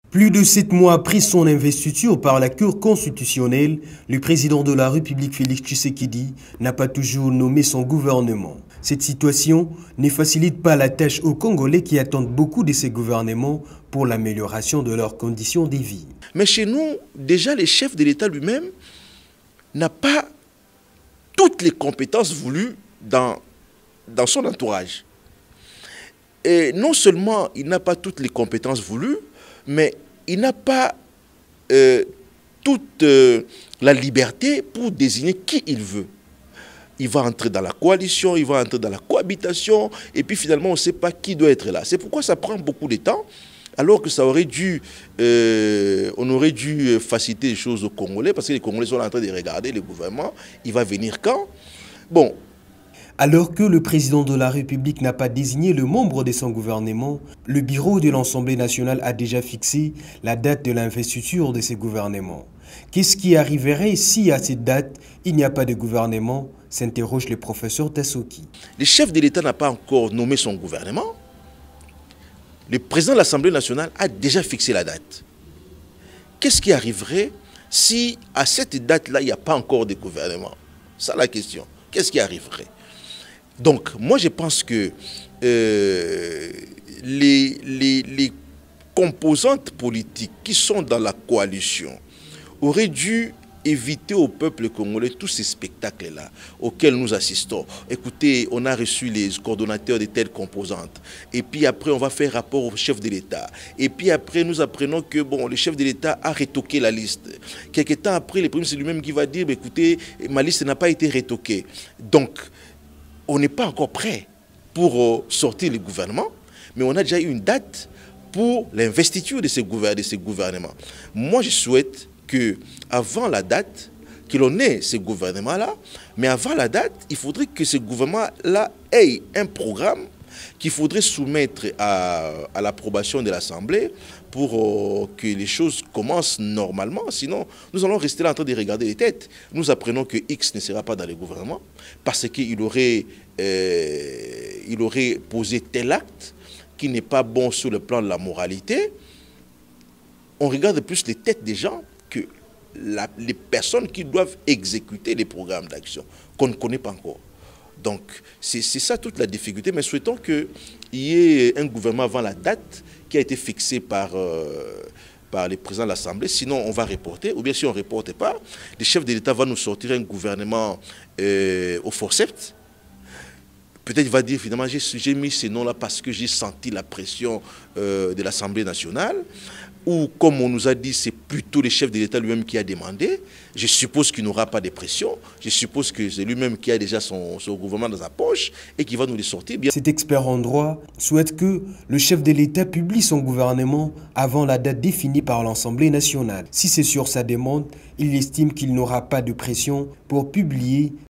Plus de 7 mois après son investiture par la Cour constitutionnelle, le président de la République Félix Tshisekedi n'a pas toujours nommé son gouvernement. Cette situation ne facilite pas la tâche aux Congolais qui attendent beaucoup de ces gouvernements pour l'amélioration de leurs conditions de vie. Mais chez nous, déjà le chef de l'État lui-même n'a pas toutes les compétences voulues dans son entourage. Et non seulement il n'a pas toutes les compétences voulues, mais il n'a pas toute la liberté pour désigner qui il veut. Il va entrer dans la coalition, il va entrer dans la cohabitation, et puis finalement on ne sait pas qui doit être là. C'est pourquoi ça prend beaucoup de temps, alors que ça aurait dû, on aurait dû faciliter les choses aux Congolais, parce que les Congolais sont en train de regarder le gouvernement, il va venir quand? Bon. Alors que le président de la République n'a pas désigné le membre de son gouvernement, le bureau de l'Assemblée nationale a déjà fixé la date de l'investiture de ce gouvernement. Qu'est-ce qui arriverait si à cette date, il n'y a pas de gouvernement, s'interroge le professeur Tassoki. Le chef de l'État n'a pas encore nommé son gouvernement. Le président de l'Assemblée nationale a déjà fixé la date. Qu'est-ce qui arriverait si à cette date-là, il n'y a pas encore de gouvernement? C'est la question. Qu'est-ce qui arriverait? Donc, moi, je pense que les composantes politiques qui sont dans la coalition auraient dû éviter au peuple congolais tous ces spectacles-là auxquels nous assistons. Écoutez, on a reçu les coordonnateurs de telles composantes. Et puis après, on va faire rapport au chef de l'État. Et puis après, nous apprenons que bon, le chef de l'État a retoqué la liste. Quelque temps après, le premier ministre lui-même qui va dire, écoutez, ma liste n'a pas été retoquée. Donc, on n'est pas encore prêt pour sortir le gouvernement, mais on a déjà eu une date pour l'investiture de ces gouvernements. Moi, je souhaite que avant la date, que l'on ait ce gouvernement-là, mais avant la date, il faudrait que ce gouvernement-là ait un programme qu'il faudrait soumettre à l'approbation de l'Assemblée pour que les choses commencent normalement. Sinon, nous allons rester là en train de regarder les têtes. Nous apprenons que X ne sera pas dans le gouvernement parce qu'il aurait posé tel acte qui n'est pas bon sur le plan de la moralité. On regarde plus les têtes des gens que les personnes qui doivent exécuter les programmes d'action qu'on ne connaît pas encore. Donc, c'est ça toute la difficulté, mais souhaitons qu'il y ait un gouvernement avant la date qui a été fixée par le président de l'Assemblée. Sinon, on va reporter, ou bien si on ne reporte pas, le chef de l'État va nous sortir un gouvernement au forceps. Peut-être il va dire, finalement, j'ai mis ces noms-là parce que j'ai senti la pression de l'Assemblée nationale. Ou comme on nous a dit, c'est plutôt le chef de l'État lui-même qui a demandé. Je suppose qu'il n'aura pas de pression. Je suppose que c'est lui-même qui a déjà son gouvernement dans sa poche et qui va nous le sortir. Cet expert en droit souhaite que le chef de l'État publie son gouvernement avant la date définie par l'Assemblée nationale. Si c'est sur sa demande, il estime qu'il n'aura pas de pression pour publier